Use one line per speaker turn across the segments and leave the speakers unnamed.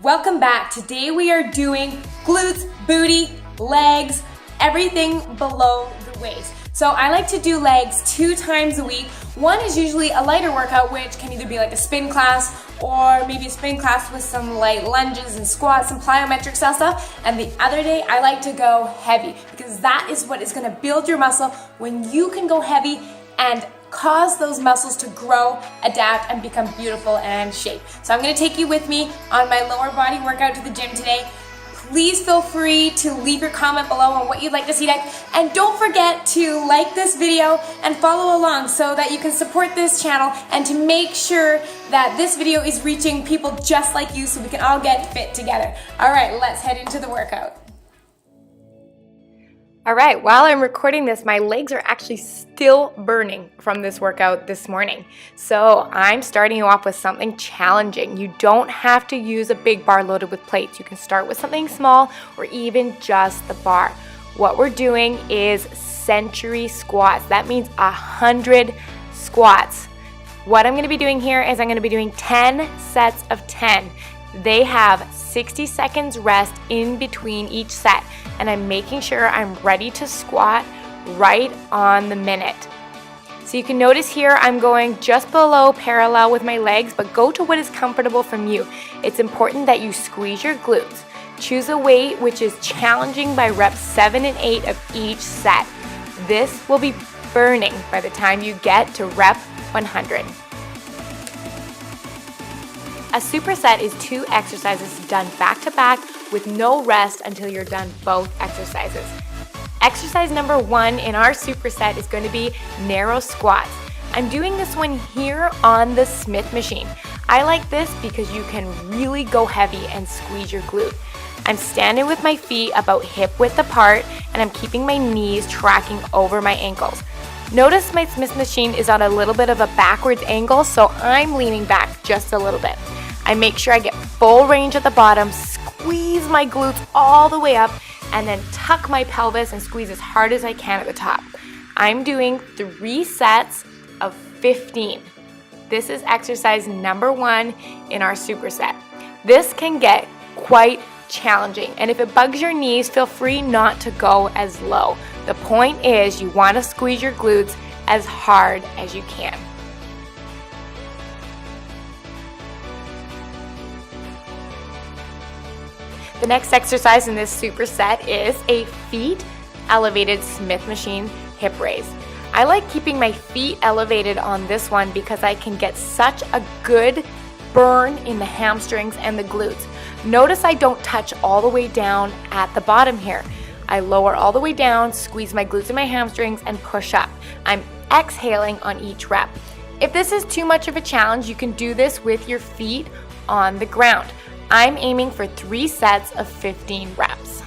Welcome back. Today we are doing glutes, booty, legs, everything below the waist. So I like to do legs 2 times a week. One is usually a lighter workout, which can either be like a spin class or maybe a spin class with some light lunges and squats and plyometric style stuff. And the other day I like to go heavy because that is what is gonna build your muscle when you can go heavy and cause those muscles to grow, adapt, and become beautiful and in shape. So I'm gonna take you with me on my lower body workout to the gym today. Please feel free to leave your comment below on what you'd like to see next. And don't forget to like this video and follow along so that you can support this channel and to make sure that this video is reaching people just like you so we can all get fit together. All right, let's head into the workout. All right, while I'm recording this, my legs are actually still burning from this workout this morning. So I'm starting you off with something challenging. You don't have to use a big bar loaded with plates. You can start with something small or even just the bar. What we're doing is century squats. That means 100 squats. What I'm gonna be doing here is I'm gonna be doing 10 sets of 10. They have 60 seconds rest in between each set, and I'm making sure I'm ready to squat right on the minute. So you can notice here I'm going just below parallel with my legs, but go to what is comfortable from you. It's important that you squeeze your glutes. Choose a weight which is challenging by reps 7 and 8 of each set. This will be burning by the time you get to rep 100. A superset is 2 exercises done back to back with no rest until you're done both exercises. Exercise number 1 in our superset is going to be narrow squats. I'm doing this one here on the Smith machine. I like this because you can really go heavy and squeeze your glute. I'm standing with my feet about hip width apart and I'm keeping my knees tracking over my ankles. Notice my Smith machine is on a little bit of a backwards angle, so I'm leaning back just a little bit. I make sure I get full range at the bottom, squeeze my glutes all the way up, and then tuck my pelvis and squeeze as hard as I can at the top. I'm doing 3 sets of 15. This is exercise number 1 in our superset. This can get quite challenging, and if it bugs your knees, feel free not to go as low. The point is you want to squeeze your glutes as hard as you can. The next exercise in this superset is a feet elevated Smith machine hip raise. I like keeping my feet elevated on this one because I can get such a good burn in the hamstrings and the glutes. Notice I don't touch all the way down at the bottom here. I lower all the way down, squeeze my glutes and my hamstrings, and push up. I'm exhaling on each rep. If this is too much of a challenge, you can do this with your feet on the ground. I'm aiming for 3 sets of 15 reps.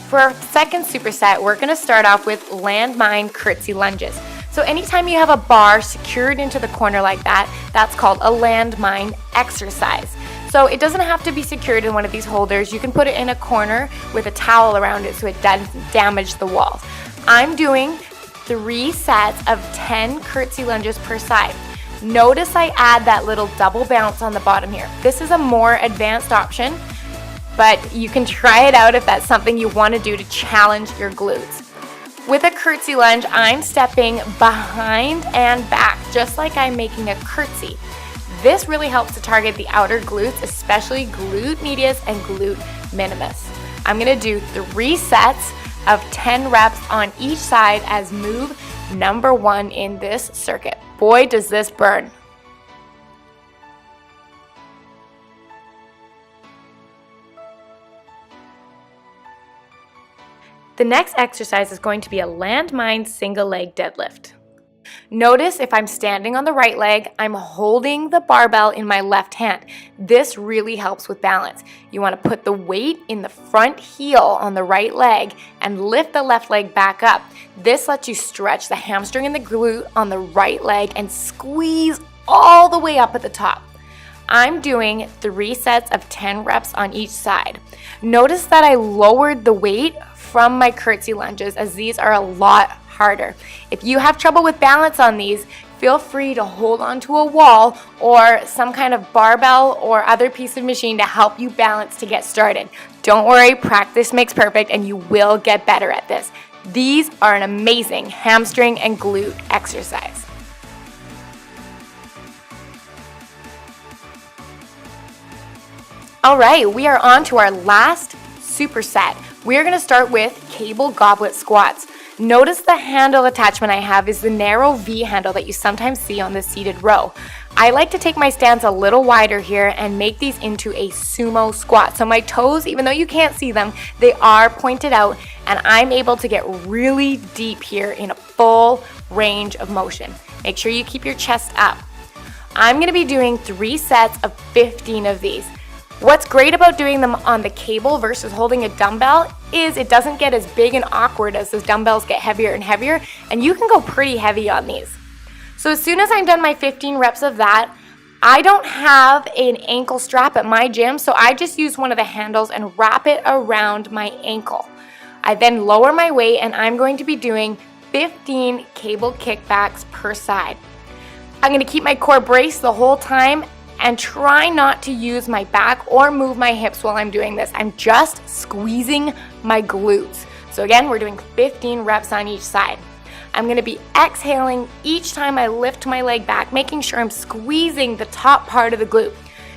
For our second superset, we're going to start off with Landmine Curtsy Lunges. So anytime you have a bar secured into the corner like that, that's called a landmine exercise. So it doesn't have to be secured in one of these holders. You can put it in a corner with a towel around it so it doesn't damage the walls. I'm doing 3 sets of 10 curtsy lunges per side. Notice I add that little double bounce on the bottom here. This is a more advanced option, but you can try it out if that's something you want to do to challenge your glutes. With a curtsy lunge, I'm stepping behind and back, just like I'm making a curtsy. This really helps to target the outer glutes, especially glute medius and glute minimus. I'm gonna do 3 sets of 10 reps on each side as move number 1 in this circuit. Boy, does this burn. The next exercise is going to be a Landmine Single Leg Deadlift. Notice if I'm standing on the right leg, I'm holding the barbell in my left hand. This really helps with balance. You want to put the weight in the front heel on the right leg and lift the left leg back up. This lets you stretch the hamstring and the glute on the right leg and squeeze all the way up at the top. I'm doing 3 sets of 10 reps on each side. Notice that I lowered the weight from my curtsy lunges, as these are a lot harder. If you have trouble with balance on these, feel free to hold onto a wall or some kind of barbell or other piece of machine to help you balance to get started. Don't worry, practice makes perfect and you will get better at this. These are an amazing hamstring and glute exercise. All right, we are on to our last superset. We are going to start with cable goblet squats. Notice the handle attachment I have is the narrow V handle that you sometimes see on the seated row. I like to take my stance a little wider here and make these into a sumo squat. So my toes, even though you can't see them, they are pointed out and I'm able to get really deep here in a full range of motion. Make sure you keep your chest up. I'm going to be doing 3 sets of 15 of these. What's great about doing them on the cable versus holding a dumbbell is it doesn't get as big and awkward as those dumbbells get heavier and heavier, and you can go pretty heavy on these. So as soon as I'm done my 15 reps of that, I don't have an ankle strap at my gym, so I just use one of the handles and wrap it around my ankle. I then lower my weight and I'm going to be doing 15 cable kickbacks per side. I'm going to keep my core braced the whole time and try not to use my back or move my hips while I'm doing this. I'm just squeezing my glutes. So again, we're doing 15 reps on each side. I'm gonna be exhaling each time I lift my leg back, making sure I'm squeezing the top part of the glute.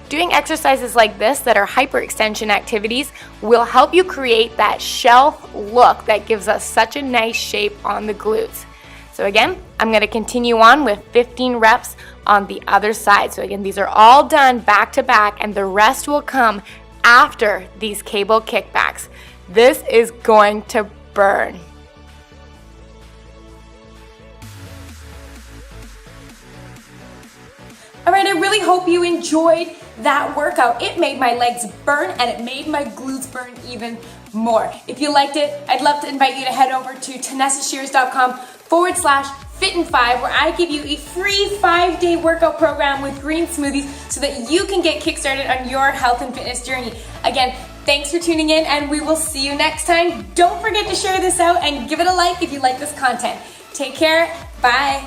Doing exercises like this that are hyperextension activities will help you create that shelf look that gives us such a nice shape on the glutes. So again, I'm going to continue on with 15 reps on the other side. So again, these are all done back to back and the rest will come after these cable kickbacks. This is going to burn. All right, I really hope you enjoyed that workout. It made my legs burn and it made my glutes burn even more. If you liked it, I'd love to invite you to head over to TanessaShears.com/fit-in-5 where I give you a free 5-day workout program with green smoothies so that you can get kickstarted on your health and fitness journey. Again, thanks for tuning in and we will see you next time. Don't forget to share this out and give it a like if you like this content. Take care. Bye.